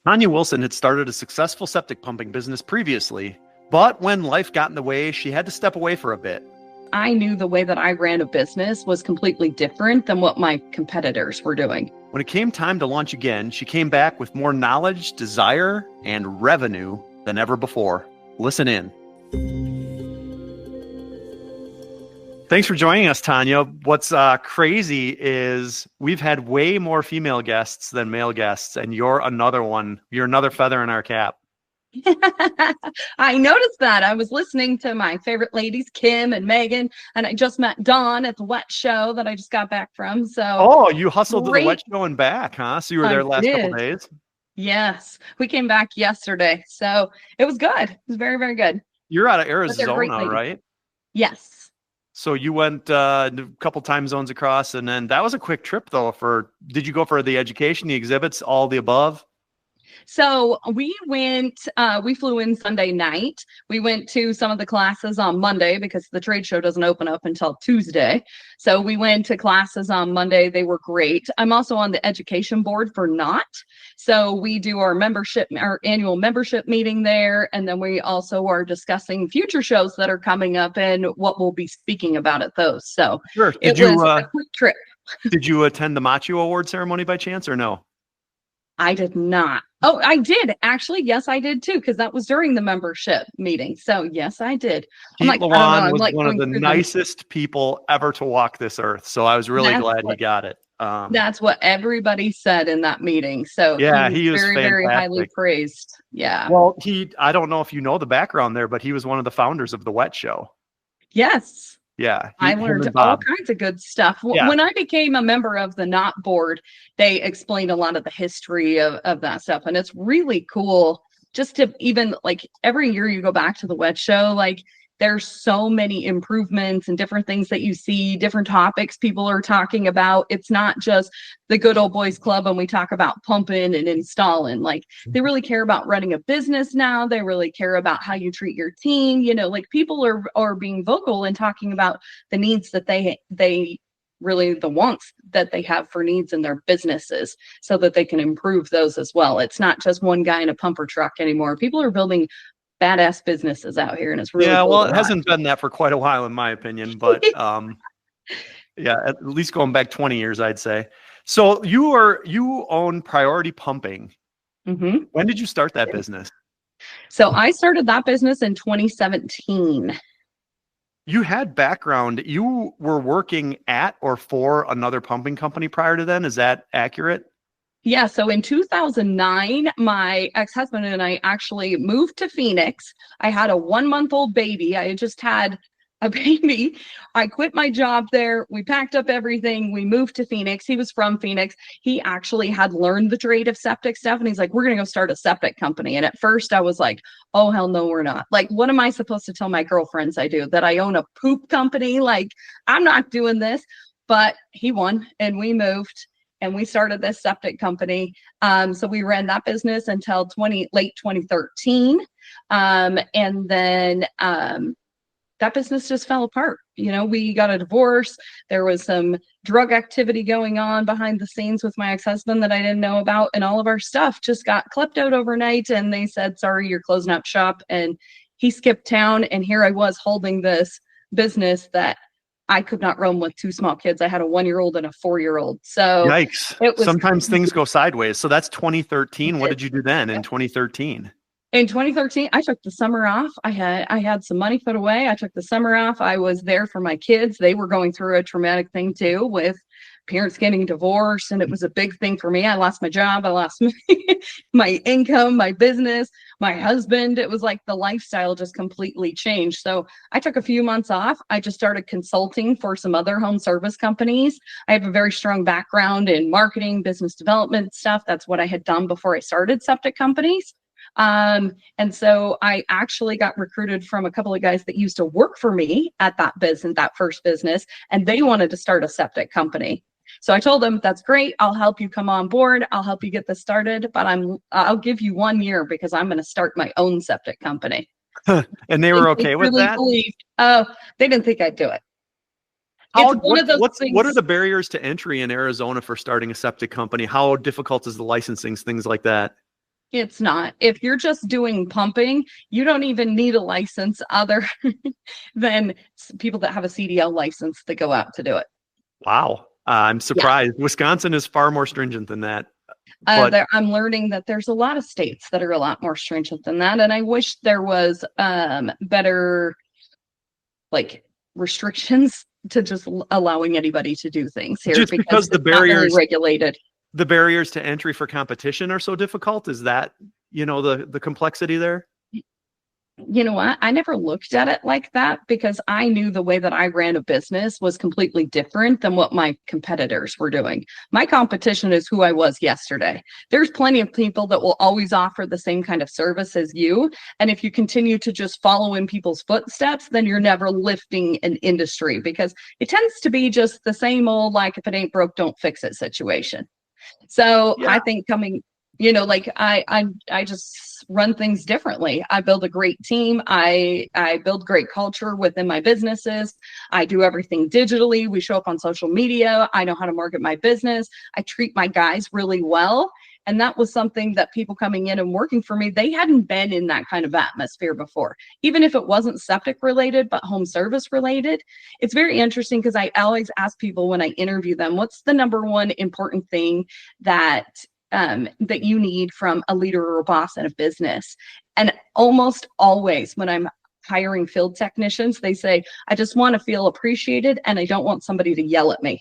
Tanya Wilson had started a successful septic pumping business previously, but when life got in the way, she had to step away for a bit. I knew the way that I ran a business was completely different than what my competitors were doing. When it came time to launch again, she came back with more knowledge, desire, and revenue than ever before. Listen in. Thanks for joining us, Tanya. What's crazy is we've had way more female guests than male guests, and you're another one. You're another feather in our cap. I noticed that. I was listening to my favorite ladies, Kim and Megan, and I just met Dawn at the Wet Show that I just got back from. So, you hustled to the Wet Show and back, huh? So you were there the last couple days? Yes, we came back yesterday. So it was good. It was very, very good. You're out of Arizona, right? Yes. So you went a couple time zones across, and then that was a quick trip, though. Did you go for the education, the exhibits, all the above? So we flew in Sunday night. We went to some of the classes on Monday because the trade show doesn't open up until Tuesday. So we went to classes on Monday. They were great. I'm also on the education board for KNOT. So we do our annual membership meeting there. And then we also are discussing future shows that are coming up and what we'll be speaking about at those. So sure. It was a quick trip. Did you attend the Macho Award ceremony by chance or no? I did not. Oh, I did actually. Yes, I did too, because that was during the membership meeting. So yes, I did. Pete Lawan was one of the nicest people ever to walk this earth. So I was really glad he got it. That's what everybody said in that meeting. So yeah, he was very, very highly praised. Yeah. Well, I don't know if you know the background there, but he was one of the founders of the Wet Show. Yes. Yeah. I learned all kinds of good stuff. Yeah. When I became a member of the KNOT board, they explained a lot of the history of that stuff. And it's really cool just to even every year you go back to the Wet Show, there's so many improvements and different things that you see, different topics people are talking about. It's not just the good old boys club and we talk about pumping and installing. They really care about running a business now. They really care about how you treat your team. People are being vocal and talking about the needs that they really the wants that they have for needs in their businesses so that they can improve those as well. It's not just one guy in a pumper truck anymore. People are building badass businesses out here, and it's really cool. Well, it hasn't been that for quite a while in my opinion, but at least going back 20 years I'd say. So you own Priority Pumping. Mm-hmm. When did you start that business? So I started that business in 2017. You had background, you were working at or for another pumping company prior to then, is that accurate? Yeah, so in 2009, my ex-husband and I actually moved to Phoenix. I had a 1-month-old baby. I had just had a baby. I quit my job there. We packed up everything. We moved to Phoenix. He was from Phoenix. He actually had learned the trade of septic stuff. And he's like, we're going to go start a septic company. And at first I was like, oh, hell no, we're not. What am I supposed to tell my girlfriends I do? That I own a poop company? I'm not doing this. But he won and we moved. And we started this septic company. So we ran that business until late 2013. And then that business just fell apart. We got a divorce. There was some drug activity going on behind the scenes with my ex-husband that I didn't know about. And all of our stuff just got clipped out overnight. And they said, sorry, you're closing up shop. And he skipped town. And here I was holding this business that I could not run with 2 small kids. I had a 1-year-old and a 4-year-old. So yikes. Sometimes things go sideways. So that's 2013. What did you do then in 2013? In 2013, I took the summer off. I had some money put away. I took the summer off. I was there for my kids. They were going through a traumatic thing too with parents getting divorced. And it was a big thing for me. I lost my job. I lost my income, my business, my husband. It was like the lifestyle just completely changed. So I took a few months off. I just started consulting for some other home service companies. I have a very strong background in marketing, business development stuff. That's what I had done before I started septic companies. And so I actually got recruited from a couple of guys that used to work for me at that first business, and they wanted to start a septic company. So I told them, that's great. I'll help you come on board. I'll help you get this started, but I'll give you 1 year because I'm going to start my own septic company. And they were okay with that? They didn't think I'd do it. What are the barriers to entry in Arizona for starting a septic company? How difficult is the licensing, things like that? It's not. If you're just doing pumping, you don't even need a license other than people that have a CDL license that go out to do it. Wow. I'm Yeah. surprised. Wisconsin is far more stringent than that. But I'm learning that there's a lot of states that are a lot more stringent than that. And I wish there was better like restrictions to just allowing anybody to do things here, just because the it's not very barriers regulated. the barriers to entry for competition are so difficult. Is that, the complexity there? You know what? I never looked at it like that because I knew the way that I ran a business was completely different than what my competitors were doing. My competition is who I was yesterday. There's plenty of people that will always offer the same kind of service as you. And if you continue to just follow in people's footsteps, then you're never lifting an industry because it tends to be just the same old, like, if it ain't broke, don't fix it situation. So Yeah. I think like I just run things differently. I build a great team. I build great culture within my businesses. I do everything digitally. We show up on social media. I know how to market my business. I treat my guys really well. And that was something that people coming in and working for me, they hadn't been in that kind of atmosphere before. Even if it wasn't septic related, but home service related. It's very interesting because I always ask people when I interview them, what's the number one important thing that you need from a leader or a boss in a business? And almost always when I'm hiring field technicians, they say, I just want to feel appreciated and I don't want somebody to yell at me.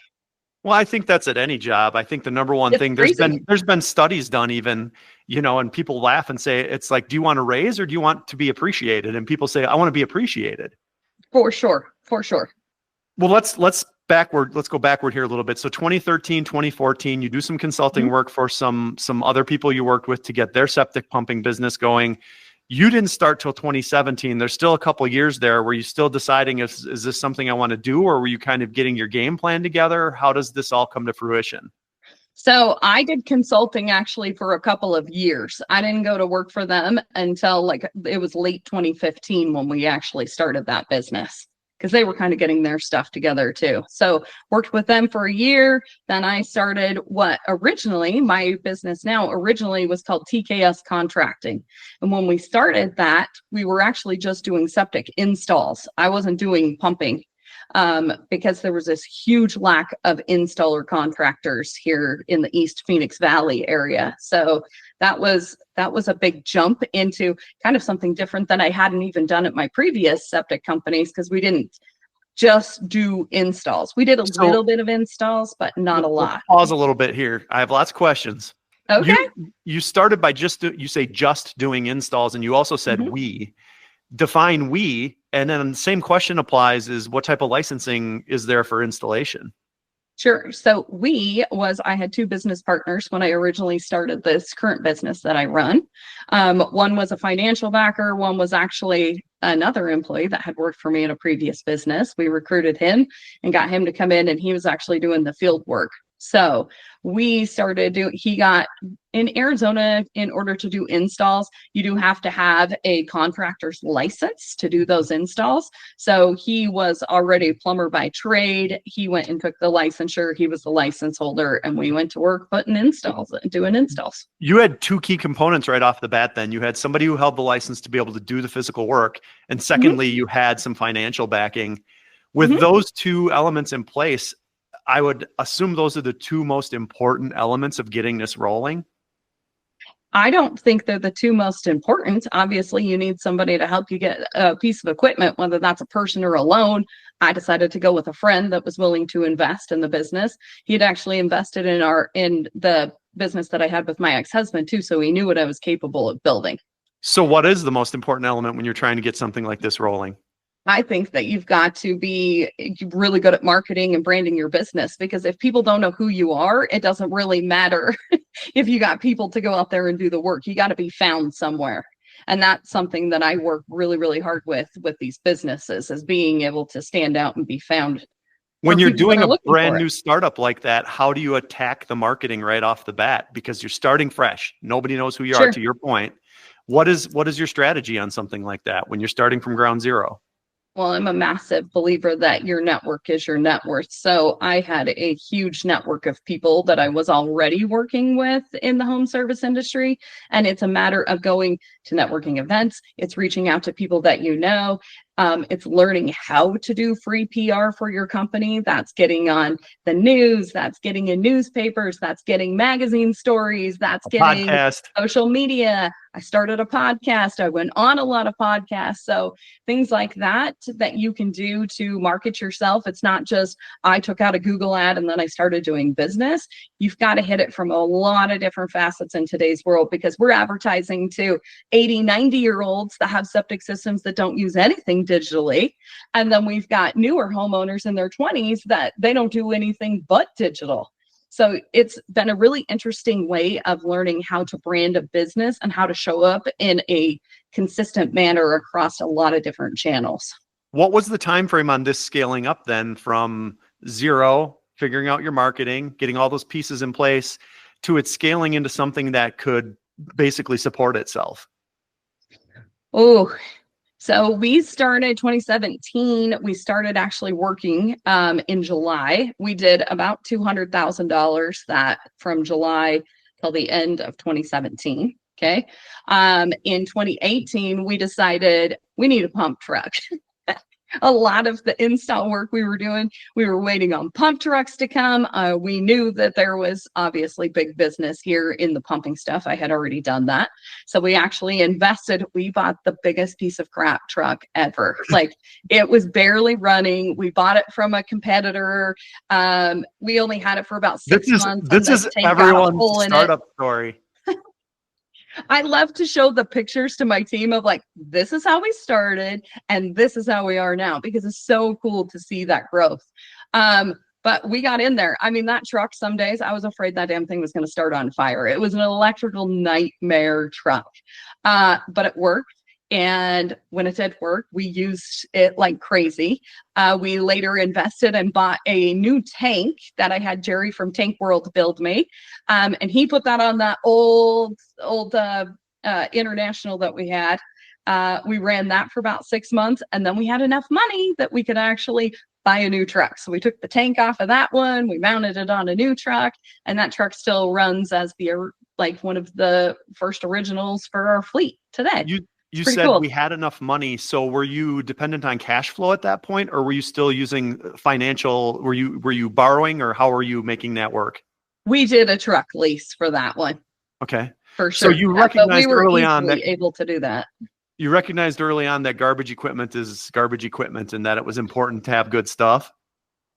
Well, I think that's at any job. I think the number one thing, there's been studies done even, and people laugh and say, it's like, do you want a raise or do you want to be appreciated? And people say, I want to be appreciated. For sure. For sure. Well, let's go backward here a little bit. So 2013, 2014, you do some consulting work for some other people you worked with to get their septic pumping business going. You didn't start till 2017. There's still a couple of years there. Were you still deciding is this something I want to do, or were you kind of getting your game plan together? How does this all come to fruition? So I did consulting actually for a couple of years. I didn't go to work for them until it was late 2015 when we actually started that business, because they were kind of getting their stuff together too. So worked with them for a year. Then I started what originally my business now originally was called TKS Contracting. And when we started that, we were actually just doing septic installs. I wasn't doing pumping because there was this huge lack of installer contractors here in the East Phoenix Valley area. So that was a big jump into kind of something different than I hadn't even done at my previous septic companies, because we didn't just do installs. We did a little bit of installs, but not a lot. Pause a little bit here. I have lots of questions. Okay. You started by just doing installs, and you also said we. Define we, and then the same question applies is what type of licensing is there for installation? Sure. So I had two business partners when I originally started this current business that I run. One was a financial backer. One was actually another employee that had worked for me in a previous business. We recruited him and got him to come in, and he was actually doing the field work. So we started he got in Arizona, in order to do installs, you do have to have a contractor's license to do those installs. So he was already a plumber by trade. He went and took the licensure. He was the license holder, and we went to work doing installs. You had two key components right off the bat then. You had somebody who held the license to be able to do the physical work. And secondly, you had some financial backing. With those two elements in place, I would assume those are the two most important elements of getting this rolling. I don't think they're the two most important. Obviously, you need somebody to help you get a piece of equipment, whether that's a person or a loan. I decided to go with a friend that was willing to invest in the business. He'd actually invested in the business that I had with my ex-husband too, so he knew what I was capable of building. So what is the most important element when you're trying to get something like this rolling? I think that you've got to be really good at marketing and branding your business, because if people don't know who you are, it doesn't really matter if you got people to go out there and do the work. You got to be found somewhere. And that's something that I work really, really hard with these businesses, is being able to stand out and be found. When you're doing a brand new startup like that, how do you attack the marketing right off the bat? Because you're starting fresh. Nobody knows who you are, to your point. What is your strategy on something like that when you're starting from ground zero? Well, I'm a massive believer that your network is your net worth. So I had a huge network of people that I was already working with in the home service industry. And it's a matter of going to networking events. It's reaching out to people that you know. It's learning how to do free PR for your company. That's getting on the news. That's getting in newspapers. That's getting magazine stories. That's A getting podcast. social media. I started a podcast. I went on a lot of podcasts. So things like that that you can do to market yourself. It's not just I took out a Google ad and then I started doing business. You've got to hit it from a lot of different facets in today's world, because we're advertising to 80, 90-year-olds that have septic systems that don't use anything digitally. And then we've got newer homeowners in their 20s that they don't do anything but digital. So it's been a really interesting way of learning how to brand a business and how to show up in a consistent manner across a lot of different channels. What was the time frame on this scaling up then, from zero, figuring out your marketing, getting all those pieces in place, to it scaling into something that could basically support itself? Oh, so we started 2017. We started actually working in July. We did about $200,000 that from July till the end of 2017. Okay. In 2018, we decided we need a pump truck. A lot of the install work we were doing, we were waiting on pump trucks to come. We knew that there was obviously big business here in the pumping stuff. I had already done that. So we actually invested. We bought the biggest piece of crap truck ever. Like, it was barely running. We bought it from a competitor. We only had it for about 6 months. This is everyone's startup story. I love to show the pictures to my team of like, this is how we started and this is how we are now, because it's so cool to see that growth. But we got in there. I mean, that truck, some days I was afraid that damn thing was going to start on fire. It was an electrical nightmare truck, but it worked. And when it did work, we used it like crazy. We later invested and bought a new tank that I had Jerry from Tank World build me. And he put that on that old International that we had. We ran that for about 6 months, and then we had enough money that we could actually buy a new truck. So we took the tank off of that one, we mounted it on a new truck, and that truck still runs as one of the first originals for our fleet today. You said cool. We had enough money. So were you dependent on cash flow at that point, or were you still using financial? Were you borrowing, or how were you making that work? We did a truck lease for that one. Okay. For sure. So you recognized early on that able to do that. You recognized early on that garbage equipment is garbage equipment, and that it was important to have good stuff.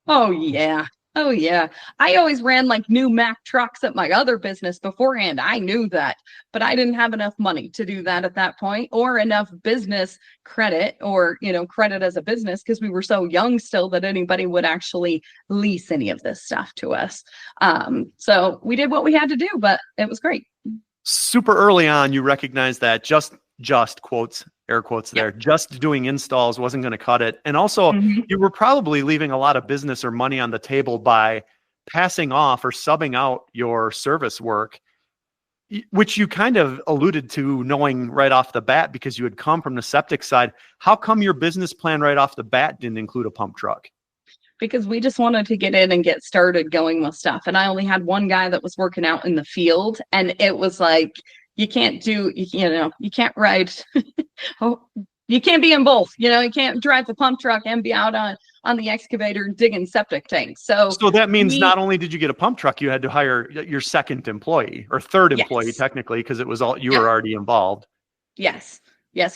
Oh yeah. Oh yeah. I always ran like new Mack trucks at my other business beforehand. I knew that, but I didn't have enough money to do that at that point, or enough business credit, or, credit as a business, because we were so young still that anybody would actually lease any of this stuff to us. So we did what we had to do, but it was great. Super early on, you recognized that just quotes, air quotes there, just doing installs wasn't going to cut it. And also you were probably leaving a lot of business or money on the table by passing off or subbing out your service work, which you kind of alluded to knowing right off the bat because you had come from the septic side. How come your business plan right off the bat didn't include a pump truck? Because we just wanted to get in and get started going with stuff. And I only had one guy that was working out in the field, and it was like, you can't ride. You can't be in both. You can't drive the pump truck and be out on the excavator digging septic tanks. So that means not only did you get a pump truck, you had to hire your second employee or third employee, technically, because it was all you were already involved. Yes,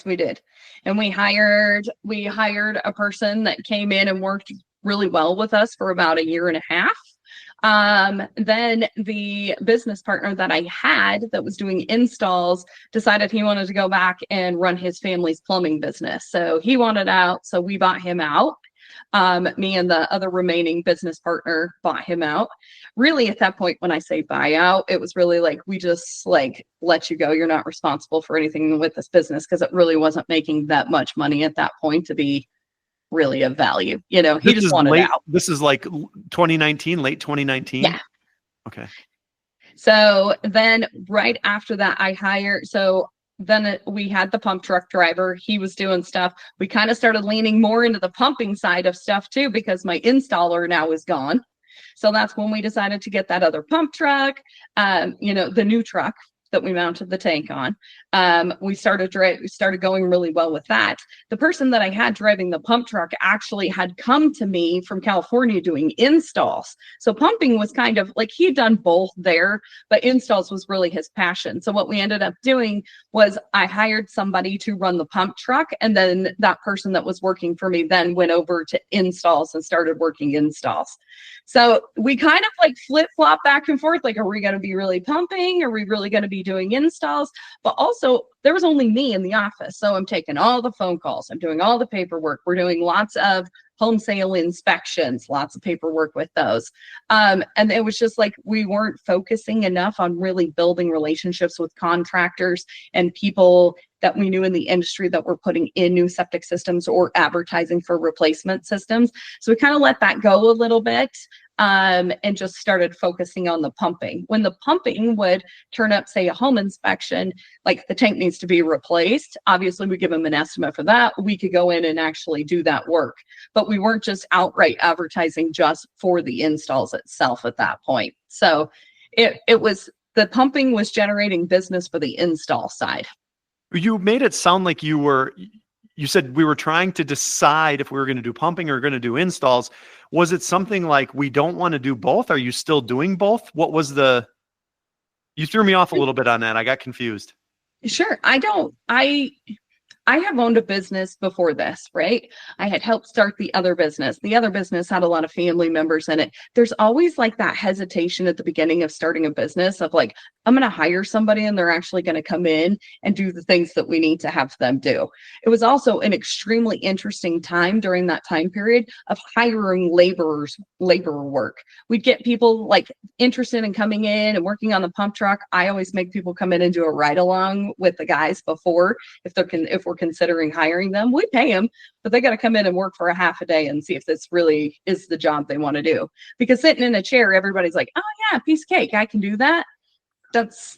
we did. And we hired a person that came in and worked really well with us for about a year and a half. Then the business partner that I had that was doing installs decided he wanted to go back and run his family's plumbing business. So he wanted out. So we bought him out. Me and the other remaining business partner bought him out. Really, at that point, when I say buy out, it was really like, we just let you go. You're not responsible for anything with this business, because it really wasn't making that much money at that point to be really of value. He just wanted out. This is like 2019, late 2019. Yeah. Okay. So then right after that, so then we had the pump truck driver. He was doing stuff. We kind of started leaning more into the pumping side of stuff too, because my installer now is gone. So that's when we decided to get that other pump truck, the new truck that we mounted the tank on. We started going really well with that. The person that I had driving the pump truck actually had come to me from California doing installs. So pumping was kind of like he had done both there, but installs was really his passion. So what we ended up doing was I hired somebody to run the pump truck, and then that person that was working for me then went over to installs and started working installs. So we kind of like flip-flop back and forth, like, are we going to be really pumping? Are we really going to be doing installs? But also there was only me in the office. So I'm taking all the phone calls. I'm doing all the paperwork. We're doing lots of home sale inspections, lots of paperwork with those. And it was just like, we weren't focusing enough on really building relationships with contractors and people that we knew in the industry that were putting in new septic systems or advertising for replacement systems. So we kind of let that go a little bit. And just started focusing on the pumping. When the pumping would turn up, say, a home inspection, like the tank needs to be replaced, obviously we give them an estimate for that. We could go in and actually do that work. But we weren't just outright advertising just for the installs itself at that point. So it was, the pumping was generating business for the install side. You made it sound like you said we were trying to decide if we were going to do pumping or going to do installs. Was it something like we don't want to do both? Are you still doing both? What was you threw me off a little bit on that. I got confused. Sure. I have owned a business before this, right? I had helped start the other business. The other business had a lot of family members in it. There's always like that hesitation at the beginning of starting a business of like, I'm going to hire somebody and they're actually going to come in and do the things that we need to have them do. It was also an extremely interesting time during that time period of hiring labor work. We'd get people like interested in coming in and working on the pump truck. I always make people come in and do a ride along with the guys before, if we're considering hiring them. We pay them, but they got to come in and work for a half a day and see if this really is the job they want to do. Because sitting in a chair, everybody's like, oh yeah, piece of cake, I can do that. That's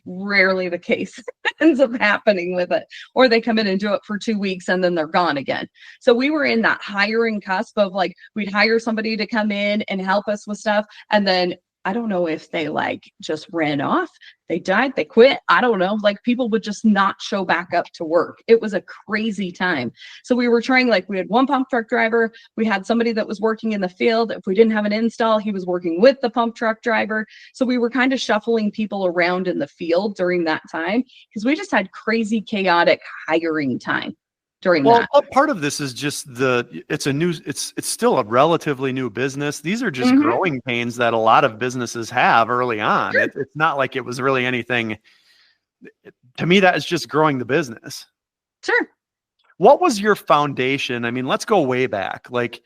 rarely the case. It ends up happening with it. Or they come in and do it for 2 weeks and then they're gone again. So we were in that hiring cusp of like, we'd hire somebody to come in and help us with stuff. And then I don't know if they like just ran off, they died, they quit. I don't know. Like people would just not show back up to work. It was a crazy time. So we were trying, like we had one pump truck driver. We had somebody that was working in the field. If we didn't have an install, he was working with the pump truck driver. So we were kind of shuffling people around in the field during that time because we just had crazy, chaotic hiring time. Well, part of this is just it's still a relatively new business. These are just growing pains that a lot of businesses have early on. Sure. It's not like it was really anything. To me, that is just growing the business. Sure. What was your foundation? I mean, let's go way back. Like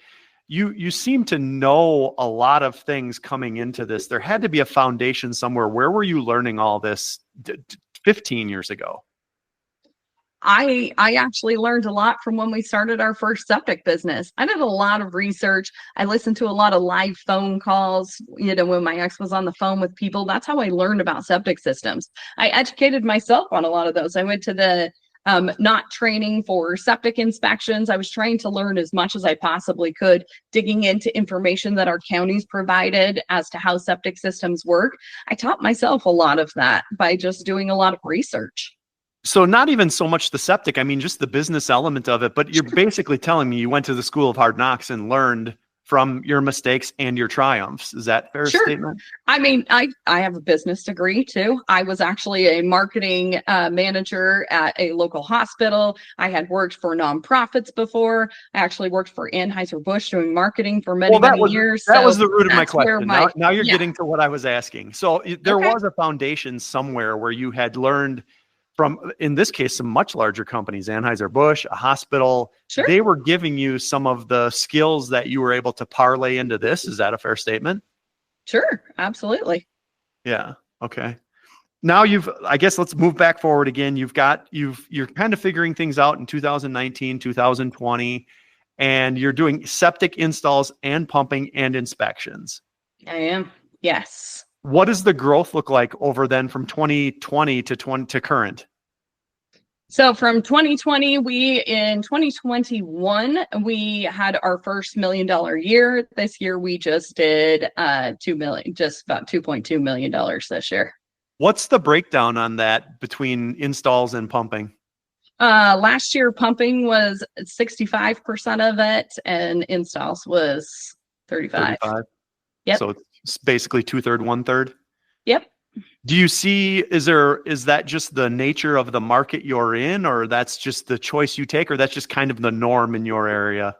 you seem to know a lot of things coming into this. There had to be a foundation somewhere. Where were you learning all this 15 years ago? I actually learned a lot from when we started our first septic business. I did a lot of research. I listened to a lot of live phone calls, when my ex was on the phone with people. That's how I learned about septic systems. I educated myself on a lot of those. I went to the not training for septic inspections. I was trying to learn as much as I possibly could, digging into information that our counties provided as to how septic systems work. I taught myself a lot of that by just doing a lot of research. So not even so much the septic, I mean, just the business element of it, but you're basically telling me you went to the School of Hard Knocks and learned from your mistakes and your triumphs. Is that a fair statement? I mean, I have a business degree too. I was actually a marketing manager at a local hospital. I had worked for nonprofits before. I actually worked for Anheuser-Busch doing marketing for many years. That was the root of my question. Now you're getting to what I was asking. So there was a foundation somewhere where you had learned from, in this case, some much larger companies, Anheuser-Busch, a hospital. Sure. They were giving you some of the skills that you were able to parlay into this. Is that a fair statement? Sure, absolutely. Yeah. Okay. Now I guess let's move back forward again. You're kind of figuring things out in 2019, 2020, and you're doing septic installs and pumping and inspections. I am. Yes. What does the growth look like over then from 2020 to current? So from 2020, in 2021, we had our first $1 million year. This year we just did 2 million, just about $2.2 million this year. What's the breakdown on that between installs and pumping? Last year pumping was 65% of it and installs was 35. 35. Yep. So it's basically 2/3, 1/3. Yep. Do you see, is that just the nature of the market you're in, or that's just the choice you take, or that's just kind of the norm in your area?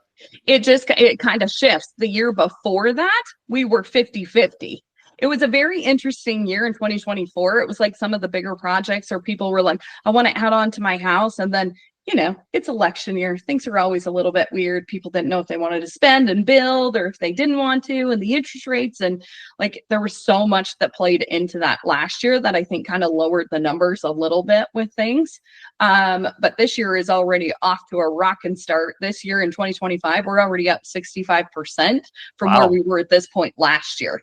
It kind of shifts. The year before that, we were 50-50. It was a very interesting year in 2024. It was like some of the bigger projects or people were like, I want to add on to my house. And then, it's election year. Things are always a little bit weird. People didn't know if they wanted to spend and build or if they didn't want to, and the interest rates. And like, there was so much that played into that last year that I think kind of lowered the numbers a little bit with things. But this year is already off to a rocking start. This year in 2025, we're already up 65% from where we were at this point last year.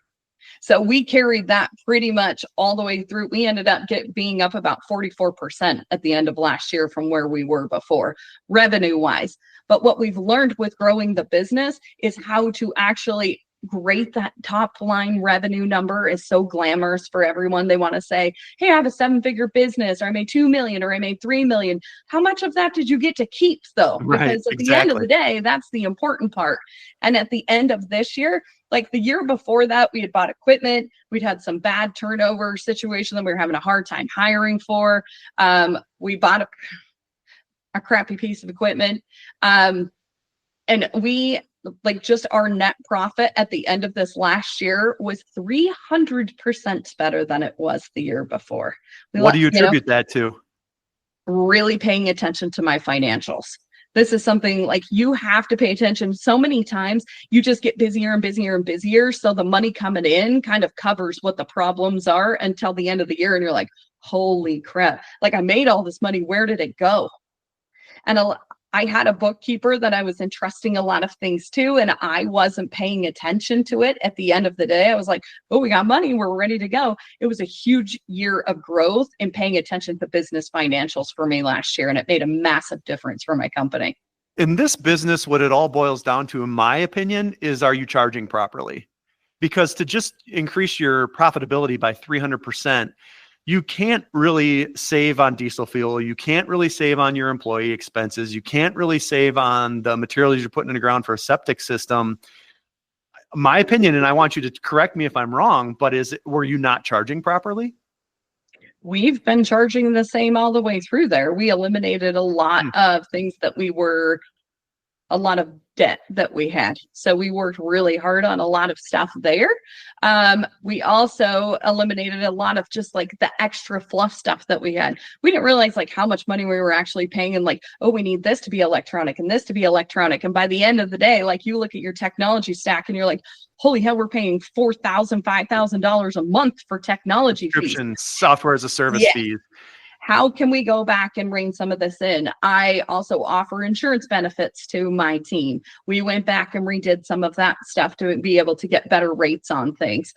So we carried that pretty much all the way through. We ended up being up about 44% at the end of last year from where we were before, revenue wise. But what we've learned with growing the business is how to actually grade that top line revenue number. Is so glamorous for everyone. They want to say, hey, I have a 7-figure business, or I made 2 million, or I made 3 million. How much of that did you get to keep though? Right, because at the end of the day, that's the important part. And at the end of this year, like the year before that, we had bought equipment. We'd had some bad turnover situation that we were having a hard time hiring for. We bought a crappy piece of equipment. And we just our net profit at the end of this last year was 300% better than it was the year before. What do you attribute that to? Really paying attention to my financials. This is something like you have to pay attention. So many times you just get busier and busier and busier. So the money coming in kind of covers what the problems are until the end of the year. And you're like, holy crap. Like I made all this money. Where did it go? And I had a bookkeeper that I was entrusting a lot of things to, and I wasn't paying attention to it. At the end of the day, I was like, oh, we got money. We're ready to go. It was a huge year of growth and paying attention to business financials for me last year. And it made a massive difference for my company. In this business, what it all boils down to, in my opinion, is are you charging properly? Because to just increase your profitability by 300%, you can't really save on diesel fuel. You can't really save on your employee expenses. You can't really save on the materials you're putting in the ground for a septic system. My opinion, and I want you to correct me if I'm wrong, but were you not charging properly? We've been charging the same all the way through there. We eliminated a lot of things that a lot of debt that we had. So we worked really hard on a lot of stuff there. We also eliminated a lot of just like the extra fluff stuff that we had. We didn't realize like how much money we were actually paying and like, oh, we need this to be electronic and this to be electronic. And by the end of the day, like you look at your technology stack and you're like, holy hell, we're paying $4,000, $5,000 a month for technology fees. Software as a service fees. How can we go back and rein some of this in? I also offer insurance benefits to my team. We went back and redid some of that stuff to be able to get better rates on things,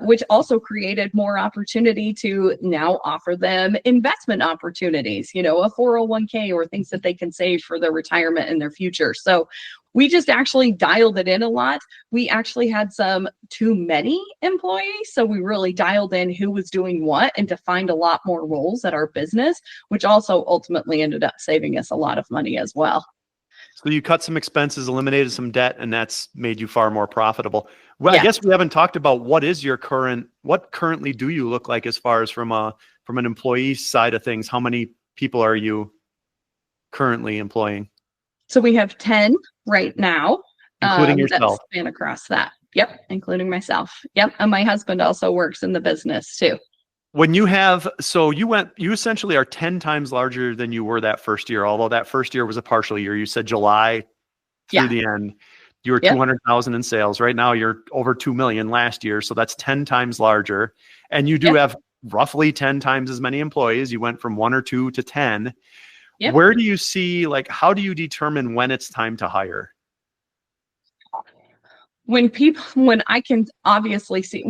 which also created more opportunity to now offer them investment opportunities, a 401k or things that they can save for their retirement in their future. So we just actually dialed it in a lot. We actually had too many employees. So we really dialed in who was doing what and defined a lot more roles at our business, which also ultimately ended up saving us a lot of money as well. So you cut some expenses, eliminated some debt, and that's made you far more profitable. Well, Yeah. I guess we haven't talked about what currently do you look like as far as from an employee side of things? How many people are you currently employing? So we have 10 right now. Including yourself. That span across that. Yep. Including myself. Yep. And my husband also works in the business too. When you essentially are 10 times larger than you were that first year, although that first year was a partial year. You said July through the end, you were 200,000 in sales. Right now you're over 2 million last year. So that's 10 times larger. And you do have roughly 10 times as many employees. You went from 1 or 2 to 10. Yep. Where do you see, how do you determine when it's time to hire? When I can obviously see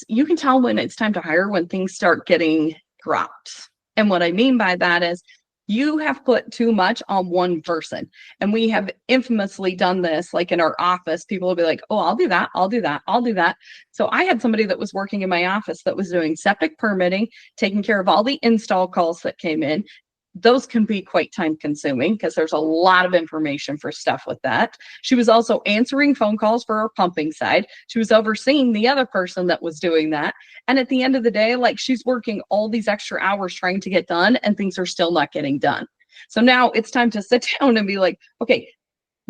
you can tell when it's time to hire when things start getting dropped. And what I mean by that is You have put too much on one person. And we have infamously done this, like in our office, people will be like, oh, I'll do that. I'll do that. I'll do that. So I had somebody that was working in my office that was doing septic permitting, taking care of all the install calls that came in. Those can be quite time consuming because there's a lot of information for stuff with that. She was also answering phone calls for our pumping side. She was overseeing the other person that was doing that. And at the end of the day, like, she's working all these extra hours trying to get done and things are still not getting done. So now it's time to sit down and be like, okay,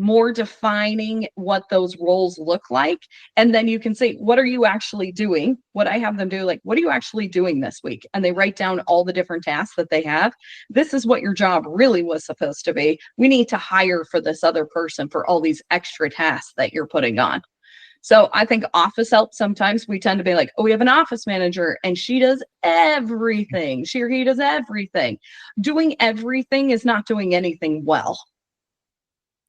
more defining what those roles look like. And then you can say, what are you actually doing? What I have them do, like, what are you actually doing this week? And they write down all the different tasks that they have. This is what your job really was supposed to be. We need to hire for this other person for all these extra tasks that you're putting on. So I think office help. Sometimes we tend to be like, oh, we have an office manager and she does everything. She or he does everything. Doing everything is not doing anything well.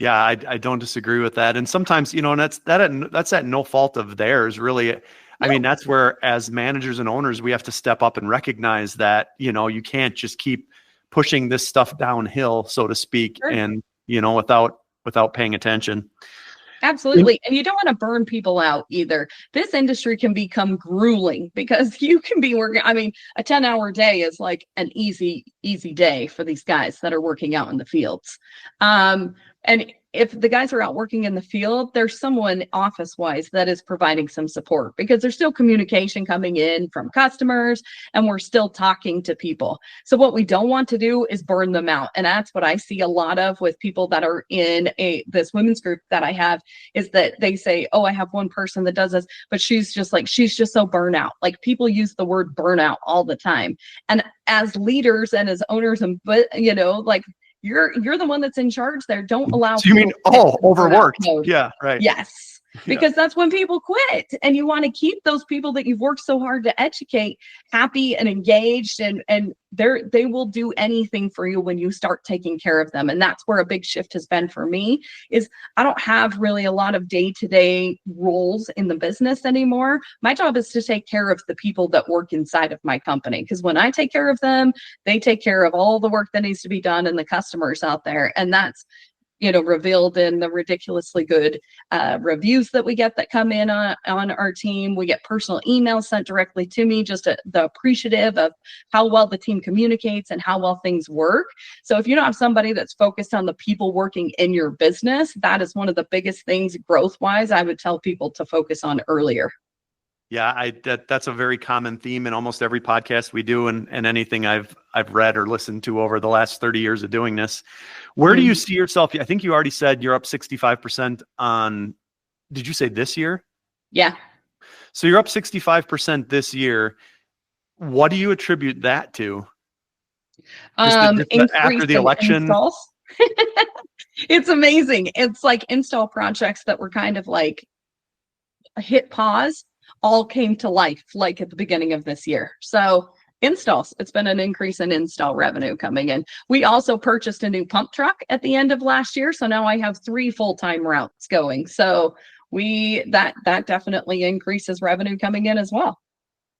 Yeah, I don't disagree with that. And sometimes, and that's at no fault of theirs, really. I mean, that's where, as managers and owners, we have to step up and recognize that, you can't just keep pushing this stuff downhill, so to speak, Sure. and, without paying attention. Absolutely. And you don't want to burn people out either. This industry can become grueling because you can be working. I mean, a 10-hour day is like an easy day for these guys that are working out in the fields. And if the guys are out working in the field, there's someone office wise that is providing some support because there's still communication coming in from customers and we're still talking to people. So what we don't want to do is burn them out. And that's what I see a lot of with people that are in this women's group that I have, is that they say, oh, I have one person that does this, but she's just so burnout. Like, people use the word burnout all the time. And as leaders and as owners, and like, you're the one that's in charge there. Don't allow. So you mean, overworked? Yeah, right. Yes. Because that's when people quit, and you want to keep those people that you've worked so hard to educate happy and engaged, and they will do anything for you when you start taking care of them. And that's where a big shift has been for me, is I don't have really a lot of day-to-day roles in the business anymore. My job is to take care of the people that work inside of my company, because when I take care of them, they take care of all the work that needs to be done and the customers out there. And that's revealed in the ridiculously good reviews that we get that come in on our team. We get personal emails sent directly to me, just the appreciative of how well the team communicates and how well things work. So if you don't have somebody that's focused on the people working in your business, that is one of the biggest things growth-wise I would tell people to focus on earlier. Yeah, that's a very common theme in almost every podcast we do, and anything I've read or listened to over the last 30 years of doing this. Where do you see yourself? I think you already said you're up 65% on, did you say this year? Yeah. So you're up 65% this year. What do you attribute that to? After the election? It's amazing. It's like install projects that were kind of like hit pause, all came to life like at the beginning of this year. So installs, it's been an increase in install revenue coming in. We also purchased a new pump truck at the end of last year. So now I have 3 full-time routes going. So that definitely increases revenue coming in as well.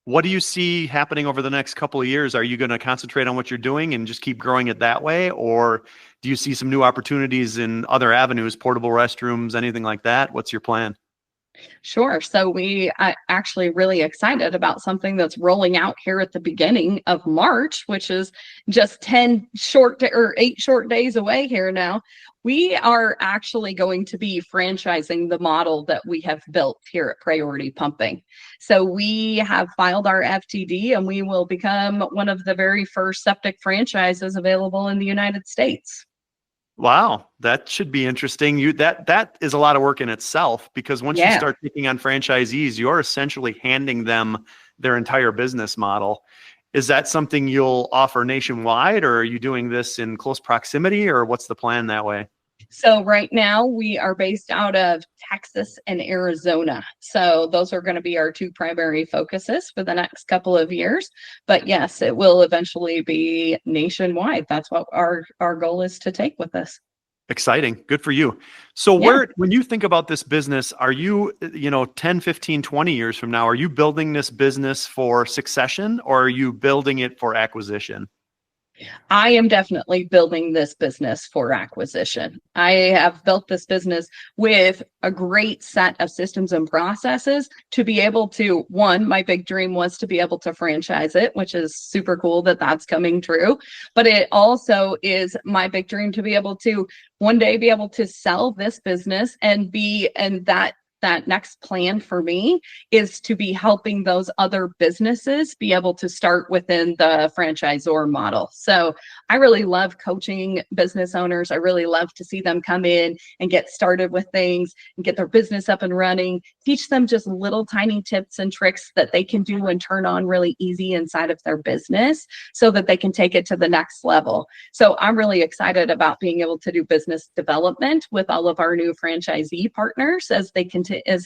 What do you see happening over the next couple of years? Are you going to concentrate on what you're doing and just keep growing it that way? Or do you see some new opportunities in other avenues, portable restrooms, anything like that? What's your plan? Sure. So we are actually really excited about something that's rolling out here at the beginning of March, which is just 8 short days away here now. We are actually going to be franchising the model that we have built here at Priority Pumping. So we have filed our FTD, and we will become one of the very first septic franchises available in the United States. Wow, that should be interesting. That is a lot of work in itself, because once you start taking on franchisees, you're essentially handing them their entire business model. Is that something you'll offer nationwide, or are you doing this in close proximity, or what's the plan that way? So right now we are based out of Texas and Arizona. So those are going to be our 2 primary focuses for the next couple of years. But yes, it will eventually be nationwide. That's what our goal is to take with us. Exciting. Good for you. So when you think about this business, are you, 10, 15, 20 years from now, are you building this business for succession, or are you building it for acquisition? I am definitely building this business for acquisition. I have built this business with a great set of systems and processes to be able to, one, my big dream was to be able to franchise it, which is super cool that that's coming true. But it also is my big dream to be able to one day be able to sell this business and that next plan for me is to be helping those other businesses be able to start within the franchisor model. So I really love coaching business owners. I really love to see them come in and get started with things and get their business up and running, teach them just little tiny tips and tricks that they can do and turn on really easy inside of their business so that they can take it to the next level. So I'm really excited about being able to do business development with all of our new franchisee partners as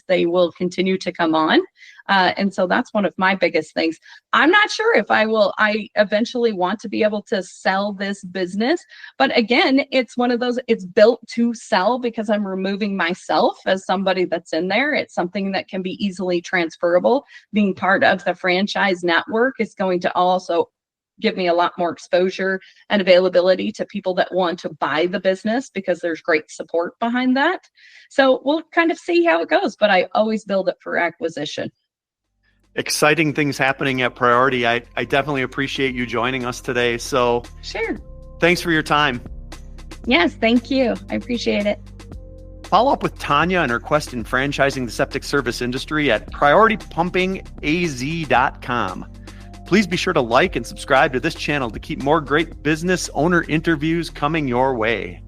they will continue to come on. And so that's one of my biggest things. I'm not sure if I eventually want to be able to sell this business, but again, it's one of those, it's built to sell because I'm removing myself as somebody that's in there. It's something that can be easily transferable. Being part of the franchise network is going to also give me a lot more exposure and availability to people that want to buy the business because there's great support behind that. So we'll kind of see how it goes, but I always build it for acquisition. Exciting things happening at Priority. I definitely appreciate you joining us today. So Sure. thanks for your time. Yes, thank you. I appreciate it. Follow up with Tanya and her quest in franchising the septic service industry at PriorityPumpingAZ.com. Please be sure to like and subscribe to this channel to keep more great business owner interviews coming your way.